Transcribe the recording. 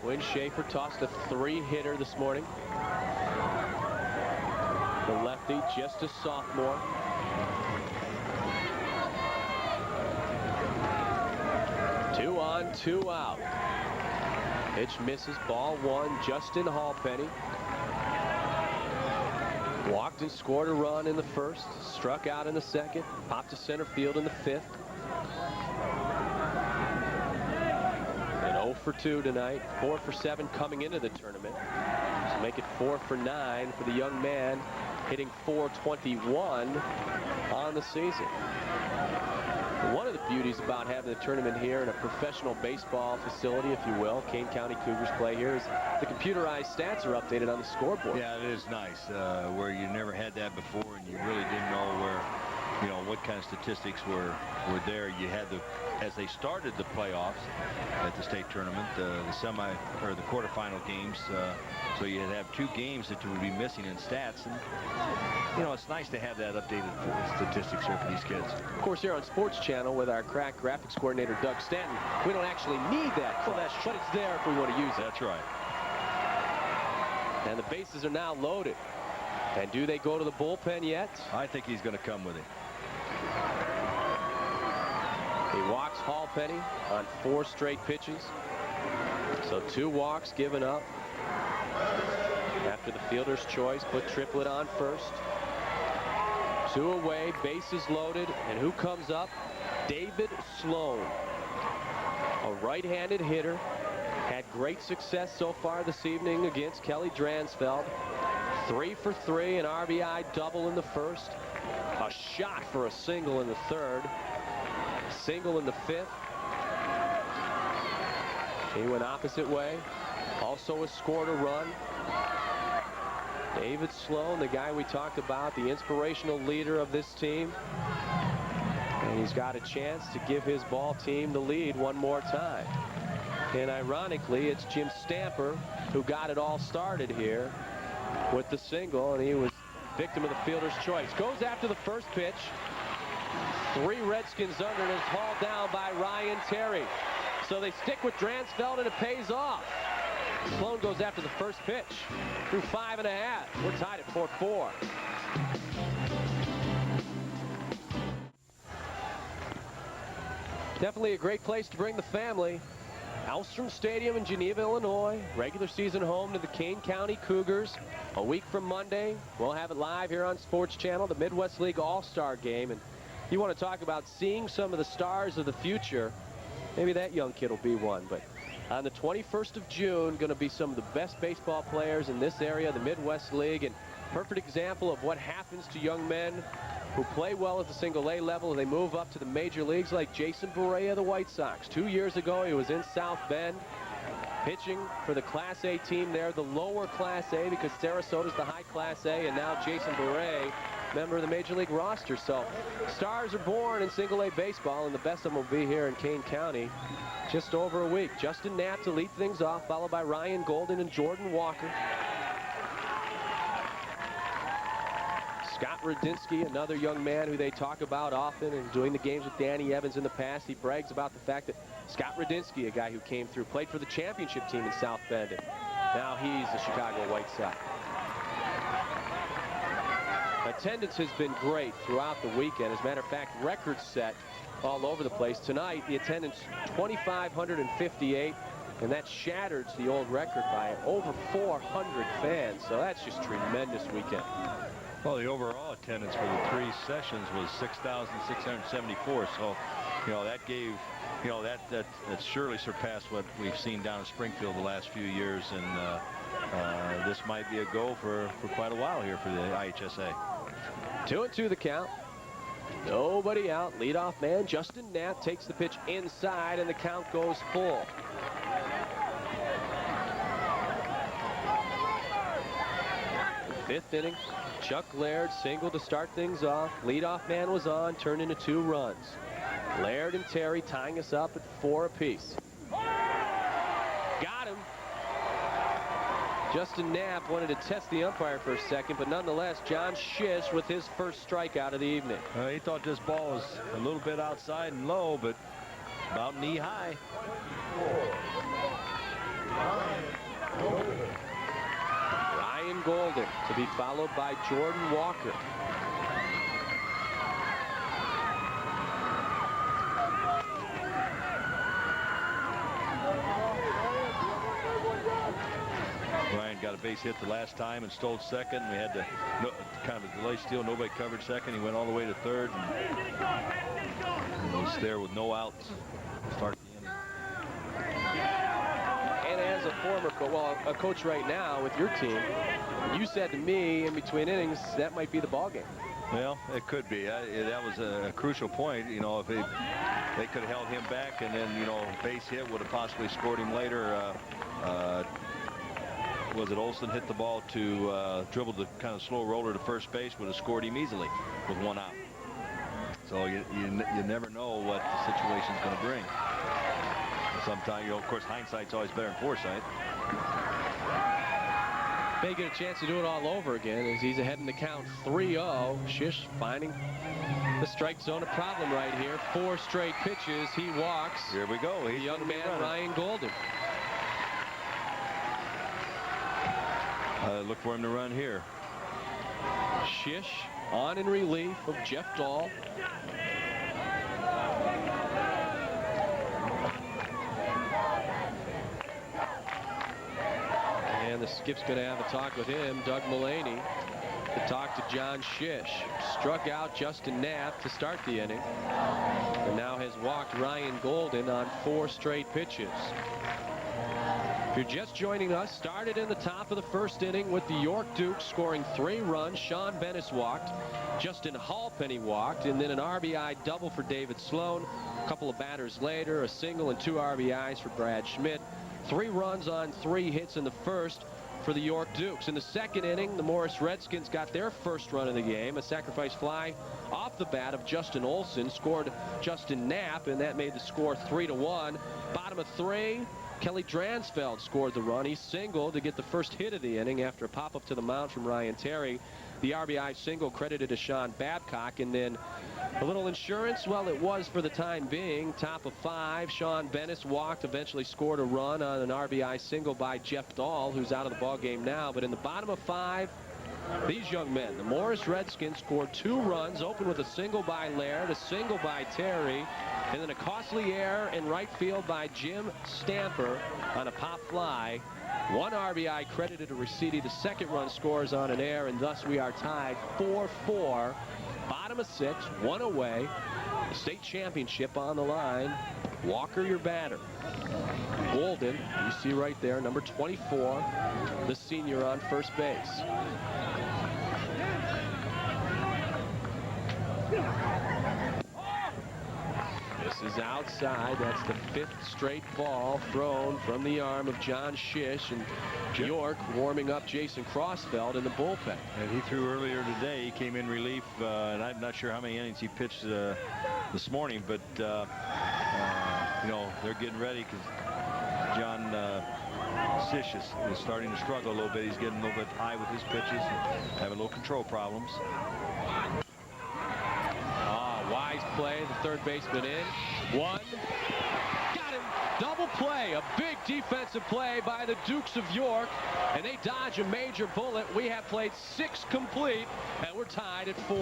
Quinn Schaefer tossed a 3-hitter this morning. The lefty, just a sophomore. Two on, two out. Pitch misses, ball one. Justin Hallpenny walked and scored a run in the first, struck out in the second, popped to center field in the fifth. And 0 for 2 tonight, 4 for 7 coming into the tournament. So make it 4 for 9 for the young man, hitting .421 on the season. One of the beauties about having the tournament here in a professional baseball facility, if you will, Kane County Cougars play here, is the computerized stats are updated on the scoreboard. Yeah, it is nice, where you never had that before, and you really didn't know where, what kind of statistics were there. You had as they started the playoffs at the state tournament, the quarterfinal games, so you'd have 2 games that you would be missing in stats, and it's nice to have that updated statistics here for these kids. Of course, here on Sports Channel with our crack graphics coordinator Doug Stanton, we don't actually need that, but it's there if we want to use it. That's right. And the bases are now loaded. And do they go to the bullpen yet? I think he's going to come with it. He walks Hallpenny on 4 straight pitches. So 2 walks given up. After the fielder's choice, put Triplett on first. 2 away, bases loaded, and who comes up? David Sloan, a right-handed hitter. Had great success so far this evening against Kelly Dransfeld. 3 for 3, an RBI double in the first. A shot for a single in the third. Single in the fifth. He went opposite way. Also has scored a run. David Sloan, the guy we talked about, the inspirational leader of this team. And he's got a chance to give his ball team the lead one more time. And ironically, it's Jim Stamper who got it all started here with the single, and he was victim of the fielder's choice. Goes after the first pitch. 3 Redskins under, and it's hauled down by Ryan Terry. So they stick with Dransfeld, and it pays off. Sloan goes after the first pitch through 5 1/2. We're tied at 4-4. Definitely a great place to bring the family. Alstrom Stadium in Geneva, Illinois. Regular season home to the Kane County Cougars. A week from Monday, we'll have it live here on Sports Channel, the Midwest League All-Star Game. And you want to talk about seeing some of the stars of the future. Maybe that young kid will be one. But on the 21st of June, going to be some of the best baseball players in this area, the Midwest League. And perfect example of what happens to young men who play well at the single-A level and they move up to the major leagues, like Jason Barea of the White Sox. 2 years ago, he was in South Bend pitching for the Class A team there, the lower Class A, because Sarasota's the high Class A, and now Jason Barea, member of the Major League roster. So stars are born in single-A baseball, and the best of them will be here in Kane County just over a week. Justin Knapp to lead things off, followed by Ryan Golden and Jordan Walker. Scott Radinsky, another young man who they talk about often and doing the games with Danny Evans in the past. He brags about the fact that Scott Radinsky, a guy who came through, played for the championship team in South Bend, and now he's the Chicago White Sox. Attendance has been great throughout the weekend. As a matter of fact, records set all over the place. Tonight, the attendance 2,558, and that shatters the old record by over 400 fans. So that's just tremendous weekend. Well, the overall attendance for the 3 sessions was 6,674. So, that gave, that surely surpassed what we've seen down in Springfield the last few years, and this might be a go for quite a while here for the IHSA. 2-2 the count. Nobody out. Leadoff man Justin Knapp takes the pitch inside, and the count goes full. Fifth inning. Chuck Laird single to start things off. Leadoff man was on, turned into 2 runs. Laird and Terry tying us up at 4 apiece. Got him. Justin Knapp wanted to test the umpire for a second, but nonetheless, John Shish with his first strikeout of the evening. He thought this ball was a little bit outside and low, but about knee high. Golden, to be followed by Jordan Walker. Ryan got a base hit the last time and stole second. We had to kind of a delay steal. Nobody covered second. He went all the way to third and was there with no outs to start the inning. And as a former a coach right now with your team, you said to me in between innings that might be the ball game. Well, it could be. That was a crucial point. You know, if they could have held him back, and then, you know, base hit would have possibly scored him later. Was it Olsen hit the ball to dribble the kind of slow roller to first base, would have scored him easily with one out. So you never know what the situation's going to bring. Sometimes, you know, of course, hindsight's always better than foresight. May get a chance to do it all over again as he's ahead in the count 3-0. Shish finding the strike zone a problem right here. 4 straight pitches. He walks. Here we go. The young man Ryan Golden. Look for him to run here. Shish on in relief of Jeff Dahl. And the skip's going to have a talk with him, Doug Mullaney, to talk to John Shish. Struck out Justin Knapp to start the inning, and now has walked Ryan Golden on 4 straight pitches. If you're just joining us, started in the top of the first inning with the York Dukes scoring 3 runs. Sean Bennis walked, Justin Halpenny walked, and then an RBI double for David Sloan. A couple of batters later, a single and 2 RBIs for Brad Schmidt. 3 runs on 3 hits in the first for the York Dukes. In the second inning, the Morris Redskins got their first run of the game. A sacrifice fly off the bat of Justin Olsen scored Justin Knapp, and that made the score 3-1. Bottom of 3. Kelly Dransfeld scored the run. He singled to get the first hit of the inning after a pop-up to the mound from Ryan Terry. The RBI single credited to Sean Babcock, and then a little insurance. Well, it was for the time being. Top of 5, Sean Bennis walked, eventually scored a run on an RBI single by Jeff Dahl, who's out of the ball game now. But in the bottom of 5, these young men, the Morris Redskins, scored 2 runs, opened with a single by Laird, a single by Terry, and then a costly error in right field by Jim Stamper on a pop fly. 1 RBI credited to Riccitti. The second run scores on an error, and thus we are tied 4-4. Bottom of 6, 1 away. The state championship on the line. Walker, your batter. Golden, you see right there, number 24, the senior on first base. This is outside. That's the 5th straight ball thrown from the arm of John Shish, and York warming up Jason Crossfeld in the bullpen. And he threw earlier today. He came in relief, and I'm not sure how many innings he pitched this morning, but you know, they're getting ready because John Shish is starting to struggle a little bit. He's getting a little bit high with his pitches and having a little control problems. Wise play, the third baseman in. 1. Got him. Double play. A big defensive play by the Dukes of York. And they dodge a major bullet. We have played 6 complete, and we're tied at 4.